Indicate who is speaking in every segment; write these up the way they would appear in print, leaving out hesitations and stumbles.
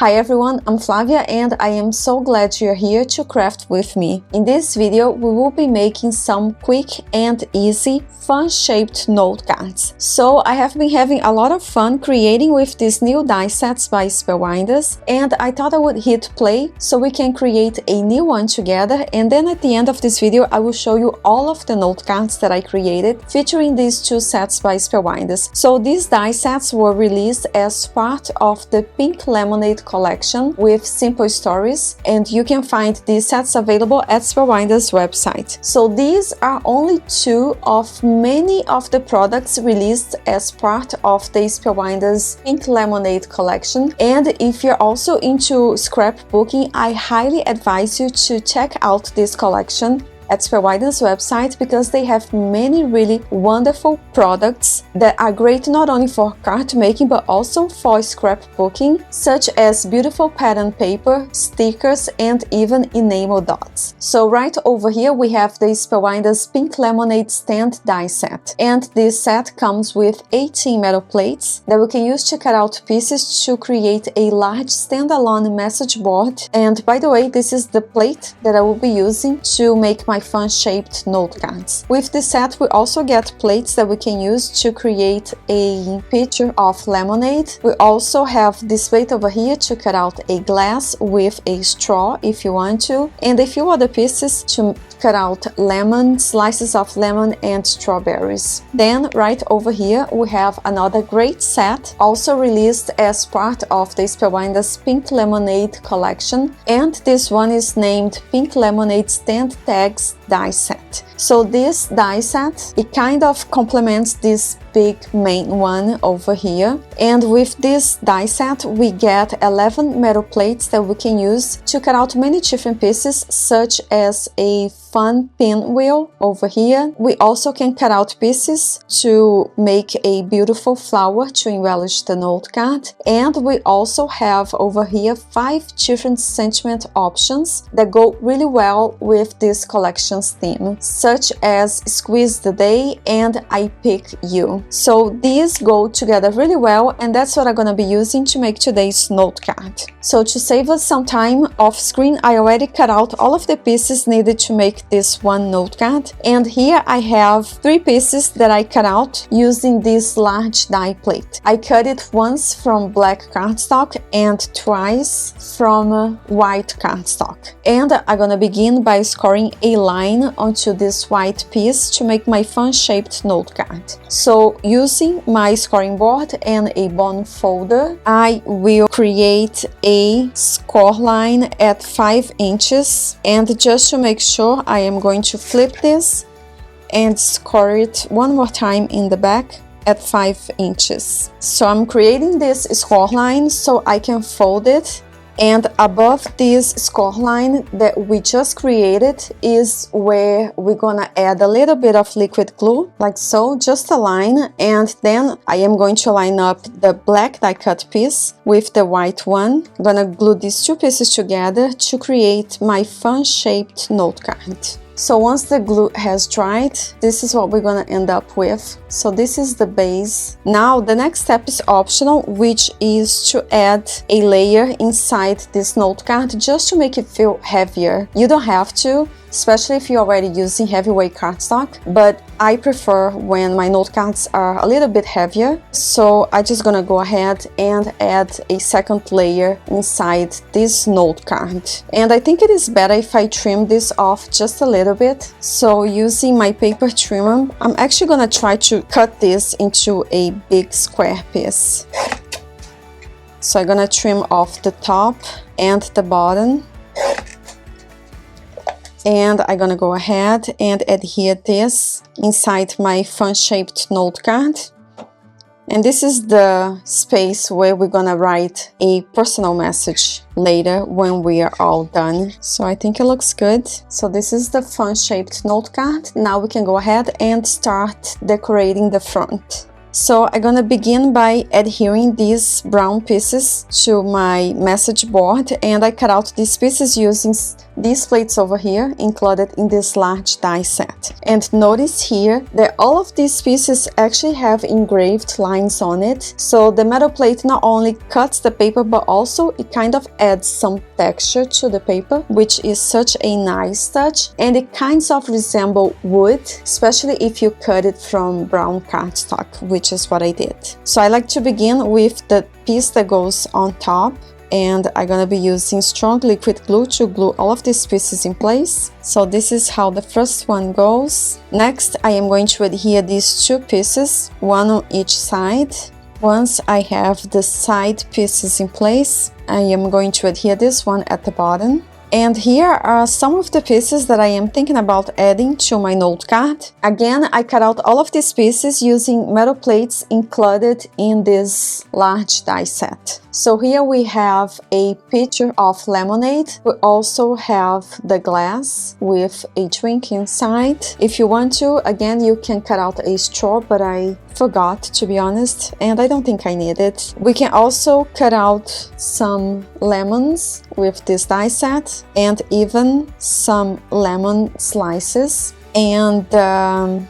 Speaker 1: Hi everyone, I'm Flavia and I am so glad you're here to craft with me. In this video, we will be making some quick and easy fun-shaped note cards. So I have been having a lot of fun creating with these new die sets by Spellbinders, and I thought I would hit play so we can create a new one together, and then at the end of this video I will show you all of the note cards that I created featuring these two sets by Spellbinders. So these die sets were released as part of the Pink Lemonade collection with Simple Stories, and you can find these sets available at Spellbinders website. So these are only two of many of the products released as part of the Spellbinders Pink Lemonade collection, and if you're also into scrapbooking, I highly advise you to check out this collection at Spellbinders website because they have many really wonderful products that are great not only for card making but also for scrapbooking, such as beautiful pattern paper, stickers, and even enamel dots. So right over here we have the Spellbinders Pink Lemonade stand die set, and this set comes with 18 metal plates that we can use to cut out pieces to create a large standalone message board. And by the way, this is the plate that I will be using to make my fun-shaped note cards. With this set we also get plates that we can use to create a picture of lemonade. We also have this plate over here to cut out a glass with a straw if you want to, and a few other pieces to cut out lemon, slices of lemon, and strawberries. Then right over here we have another great set also released as part of the Spellbinders Pink Lemonade collection, and this one is named Pink Lemonade Stand Tags die set. So this die set, it kind of complements this big main one over here, and with this die set we get 11 metal plates that we can use to cut out many different pieces, such as a fun pinwheel over here. We also can cut out pieces to make a beautiful flower to embellish the note card, and we also have over here 5 different sentiment options that go really well with this collection's theme, such as Squeeze the Day and I Pick You. So these go together really well, and that's what I'm gonna be using to make today's note card. So to save us some time off screen, I already cut out all of the pieces needed to make this one note card, and here I have 3 pieces that I cut out using this large die plate. I cut it once from black cardstock and twice from white cardstock, and I'm gonna begin by scoring a line onto this white piece to make my fun-shaped note card. So using my scoring board and a bone folder, I will create a score line at 5 inches, and just to make sure I am going to flip this and score it one more time in the back at 5 inches. So I'm creating this score line so I can fold it, and above this score line that we just created is where we're gonna add a little bit of liquid glue, like so, just a line, and then I am going to line up the black die cut piece with the white one. I'm gonna glue these 2 pieces together to create my fun-shaped note card. So once the glue has dried, this is what we're gonna end up with. So this is the base. Now the next step is optional, which is to add a layer inside this note card just to make it feel heavier. You don't have to, especially if you're already using heavyweight cardstock, but I prefer when my note cards are a little bit heavier, so I'm just gonna go ahead and add a second layer inside this note card. And I think it is better if I trim this off just a little bit. So using my paper trimmer, I'm actually gonna try to cut this into a big square piece. So I'm gonna trim off the top and the bottom, and I'm gonna go ahead and adhere this inside my fun-shaped note card. And this is the space where we're gonna write a personal message later when we are all done. So I think it looks good. So this is the fun-shaped note card. Now we can go ahead and start decorating the front. So I'm gonna begin by adhering these brown pieces to my message board, and I cut out these pieces using these plates over here included in this large die set. And notice here that all of these pieces actually have engraved lines on it, so the metal plate not only cuts the paper but also it kind of adds some texture to the paper, which is such a nice touch, and it kind of resembles wood, especially if you cut it from brown cardstock, which is what I did. So I like to begin with the piece that goes on top, and I'm gonna be using strong liquid glue to glue all of these pieces in place. So this is how the first one goes. Next, I am going to adhere these two pieces, one on each side. Once I have the side pieces in place, I am going to adhere this one at the bottom. And here are some of the pieces that I am thinking about adding to my note card. Again, I cut out all of these pieces using metal plates included in this large die set. So here we have a pitcher of lemonade. We also have the glass with a drink inside. If you want to, again, you can cut out a straw, but I forgot, to be honest, and I don't think I need it. We can also cut out some lemons with this die set and even some lemon slices. And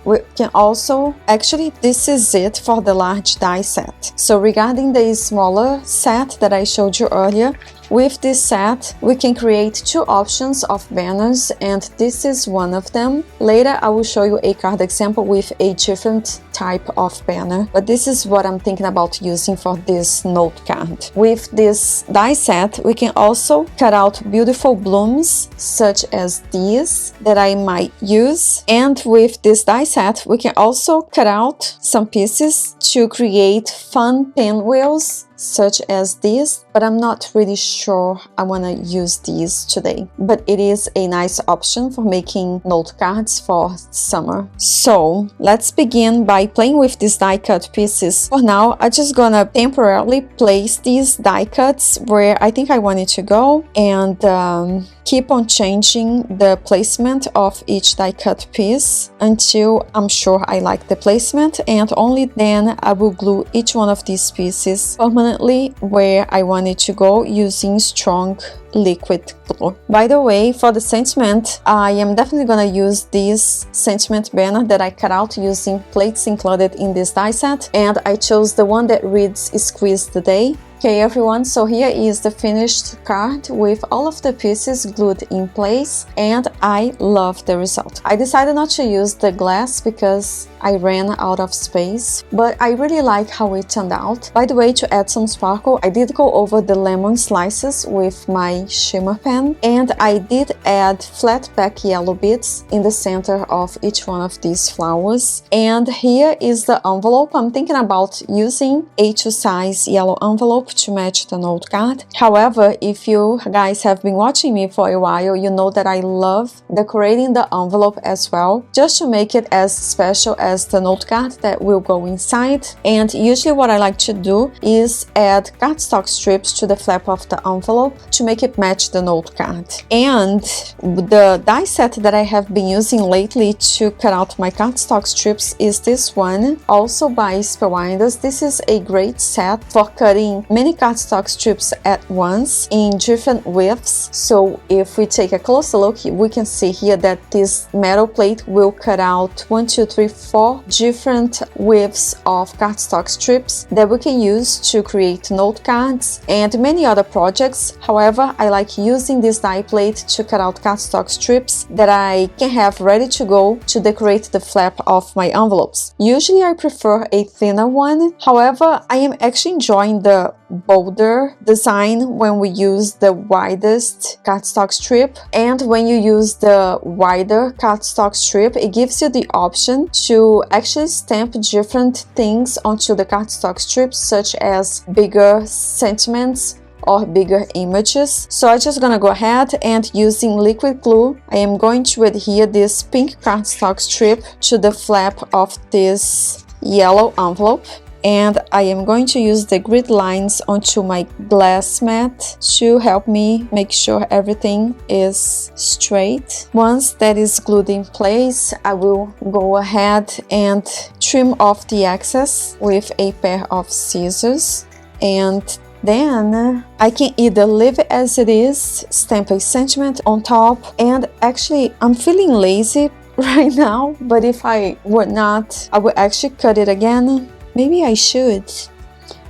Speaker 1: we can also, actually this is it for the large die set. So regarding the smaller set that I showed you earlier, with this set we can create two options of banners, and this is one of them. Later I will show you a card example with a different type of banner, but this is what I'm thinking about using for this note card. With this die set we can also cut out beautiful blooms such as these that I might use, and with this die set we can also cut out some pieces to create fun pinwheels such as this, but I'm not really sure I want to use these today. But it is a nice option for making note cards for summer. So let's begin by playing with these die cut pieces. For now, I'm just gonna temporarily place these die cuts where I think I want it to go, and keep on changing the placement of each die cut piece until I'm sure I like the placement, and only then I will glue each one of these pieces permanently where I want it to go using strong liquid glue. By the way, for the sentiment, I am definitely gonna use this sentiment banner that I cut out using plates included in this die set, and I chose the one that reads "Squeeze the Day." Okay everyone, so here is the finished card with all of the pieces glued in place, and I love the result. I decided not to use the glass because I ran out of space, but I really like how it turned out. By the way, to add some sparkle, I did go over the lemon slices with my shimmer pen, and I did add flat back yellow bits in the center of each one of these flowers. And here is the envelope. I'm thinking about using A2 size yellow envelope to match the note card. However, if you guys have been watching me for a while, you know that I love decorating the envelope as well, just to make it as special as the note card that will go inside. And usually what I like to do is add cardstock strips to the flap of the envelope to make it match the note card. And the die set that I have been using lately to cut out my cardstock strips is this one, also by Spellbinders. This is a great set for cutting many cardstock strips at once in different widths. So if we take a closer look, we can see here that this metal plate will cut out 1, 2, 3, 4 different widths of cardstock strips that we can use to create note cards and many other projects. However, I like using this die plate to cut out cardstock strips that I can have ready to go to decorate the flap of my envelopes. Usually I prefer a thinner one. However, I am actually enjoying the bolder design when we use the widest cardstock strip, and when you use the wider cardstock strip, it gives you the option to actually stamp different things onto the cardstock strip, such as bigger sentiments or bigger images. So I'm just gonna go ahead and using liquid glue, I am going to adhere this pink cardstock strip to the flap of this yellow envelope. and I am going to use the grid lines onto my glass mat to help me make sure everything is straight. Once that is glued in place, I will go ahead and trim off the excess with a pair of scissors, and then I can either leave it as it is, stamp a sentiment on top, and actually I'm feeling lazy right now, but if I were not, I would actually cut it again. Maybe I should.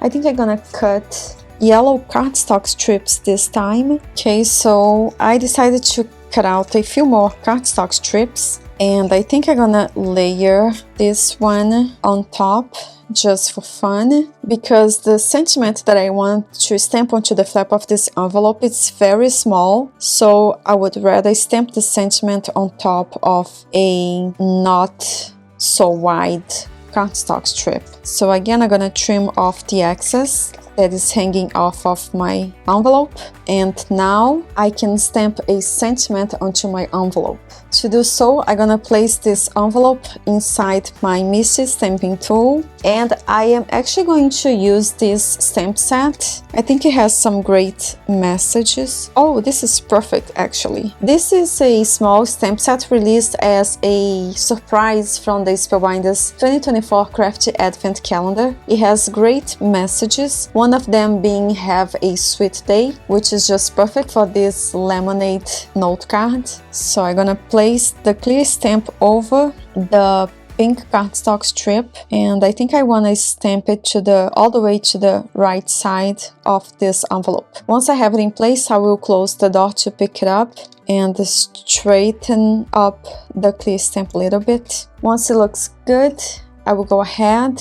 Speaker 1: I think I'm gonna cut yellow cardstock strips this time. Okay, so I decided to cut out a few more cardstock strips, and I think I'm gonna layer this one on top just for fun, because the sentiment that I want to stamp onto the flap of this envelope is very small, so I would rather stamp the sentiment on top of a not so wide cardstock strip. So again, I'm gonna trim off the excess that is hanging off of my envelope, and now I can stamp a sentiment onto my envelope. To do so, I'm gonna place this envelope inside my Misti stamping tool, and I am actually going to use this stamp set. I think it has some great messages. Oh, this is perfect actually. This is a small stamp set released as a surprise from the Spellbinders 2024 Crafty Advent Calendar. It has great messages, one of them being "Have a Sweet Day," which is just perfect for this lemonade note card. So I'm gonna place the clear stamp over the pink cardstock strip, and I think I want to stamp it to all the way to the right side of this envelope. Once I have it in place, I will close the door to pick it up and straighten up the clear stamp a little bit. Once it looks good, I will go ahead,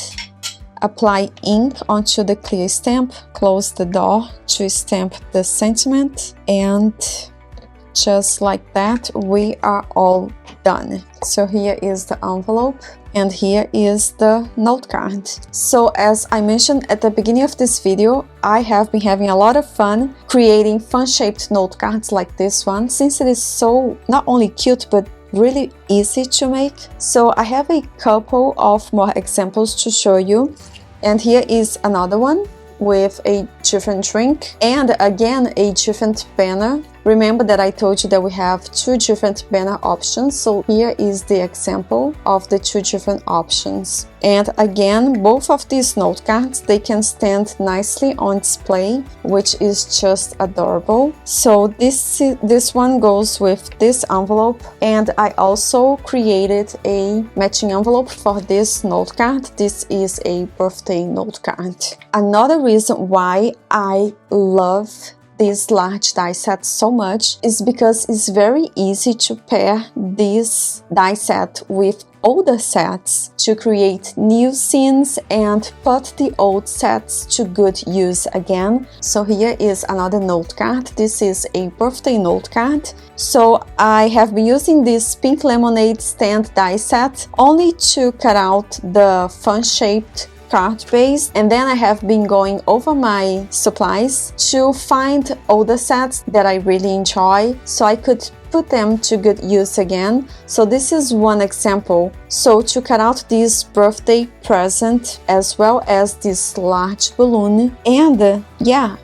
Speaker 1: apply ink onto the clear stamp, close the door to stamp the sentiment, and just like that, we are all done. So here is the envelope, and here is the note card. So as I mentioned at the beginning of this video, I have been having a lot of fun creating fun-shaped note cards like this one, since it is so not only cute but really easy to make. So I have a couple of more examples to show you, and here is another one with a different drink and again a different banner. Remember that I told you that we have two different banner options, so here is the example of the two different options. And again, both of these note cards, they can stand nicely on display, which is just adorable. So this one goes with this envelope, and I also created a matching envelope for this note card. This is a birthday note card. Another reason why I love this large die set so much is because it's very easy to pair this die set with older sets to create new scenes and put the old sets to good use again. So here is another note card. This is a birthday note card. So I have been using this pink lemonade stand die set only to cut out the fun-shaped card base, and then I have been going over my supplies to find older sets that I really enjoy so I could put them to good use again. So this is one example. So to cut out this birthday present as well as this large balloon, and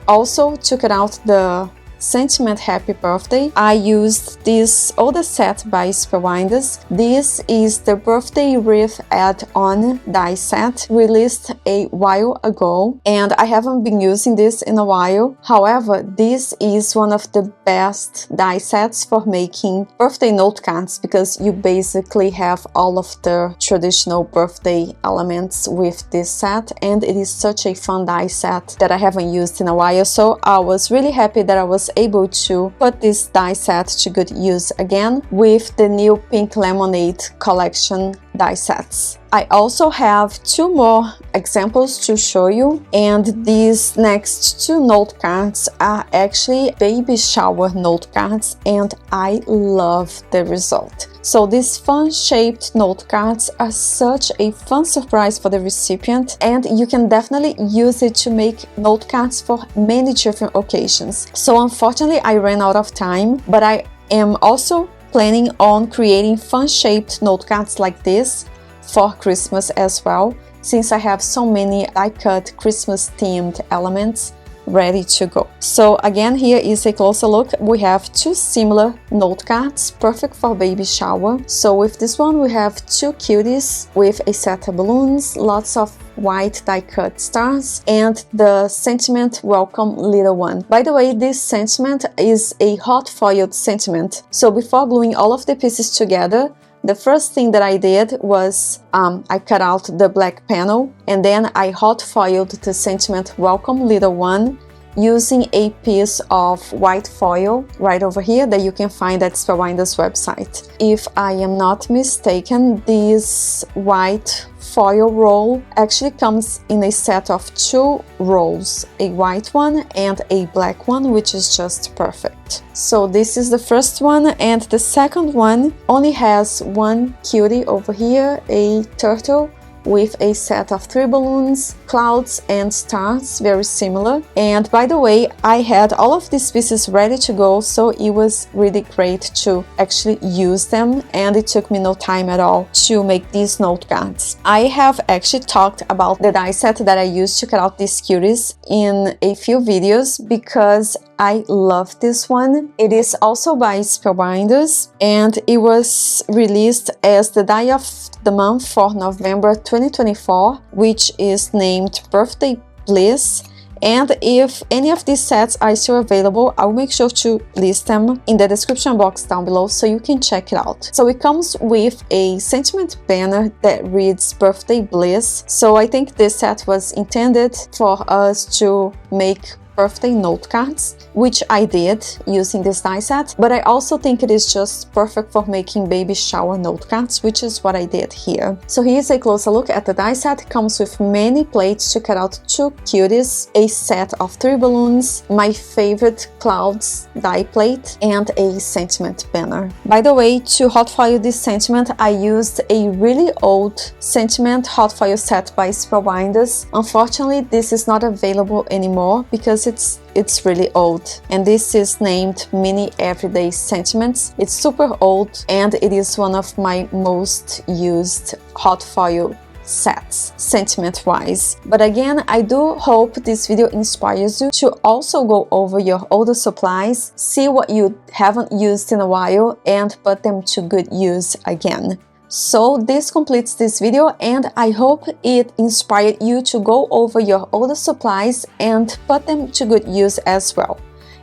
Speaker 1: also to cut out the sentiment happy birthday, I used this older set by Spellbinders. This is the birthday wreath add-on die set released a while ago, and I haven't been using this in a while. However, this is one of the best die sets for making birthday note cards because you basically have all of the traditional birthday elements with this set, and it is such a fun die set that I haven't used in a while. So I was really happy that I was able to put this die set to good use again with the new Pink Lemonade collection die sets. I also have two more examples to show you, and these next two note cards are actually baby shower note cards, and I love the result. So these fun-shaped note cards are such a fun surprise for the recipient, and you can definitely use it to make note cards for many different occasions. So unfortunately, I ran out of time, but I am also planning on creating fun-shaped note cards like this for Christmas as well. since I have so many die-cut Christmas themed elements ready to go. So again, here is a closer look. We have two similar note cards, perfect for baby shower. So with this one, we have two cuties with a set of balloons, lots of white die-cut stars, and the sentiment "Welcome little one." By the way, this sentiment is a hot foiled sentiment. So before gluing all of the pieces together, the first thing that I did was I cut out the black panel, and then I hot foiled the sentiment "Welcome little one" using a piece of white foil right over here that you can find at Spellbinder's website. If I am not mistaken, this white foil roll actually comes in a set of two rolls, a white one and a black one, which is just perfect. So this is the first one, and the second one only has one cutie over here, a turtle with a set of 3 balloons, clouds and stars, very similar. And by the way, I had all of these pieces ready to go, so it was really great to actually use them, and it took me no time at all to make these note cards. I have actually talked about the die set that I used to cut out these cuties in a few videos because I love this one. It is also by Spellbinders, and it was released as the die of the month for November 2024, which is named Birthday Bliss. And if any of these sets are still available, I'll make sure to list them in the description box down below so you can check it out. So it comes with a sentiment banner that reads Birthday Bliss. So I think this set was intended for us to make birthday note cards, which I did using this die set, but I also think it is just perfect for making baby shower note cards, which is what I did here. So here's a closer look at the die set. It comes with many plates to cut out 2 cuties, a set of 3 balloons, my favorite clouds die plate, and a sentiment banner. By the way, to hot foil this sentiment, I used a really old sentiment hot foil set by Spellbinders. Unfortunately, this is not available anymore because it's really old, and this is named Mini Everyday Sentiments. It's super old, and it is one of my most used hot foil sets, sentiment wise. But again, I do hope this video inspires you to also go over your older supplies, see what you haven't used in a while, and put them to good use again. So this completes this video, and I hope it inspired you to go over your older supplies and put them to good use as well.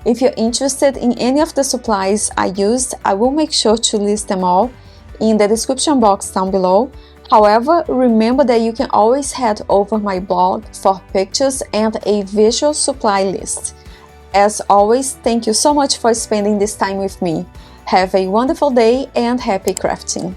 Speaker 1: If you're interested in any of the supplies I used, I will make sure to list them all in the description box down below. However, remember that you can always head over my blog for pictures and a visual supply list. As always, thank you so much for spending this time with me. Have a wonderful day and happy crafting!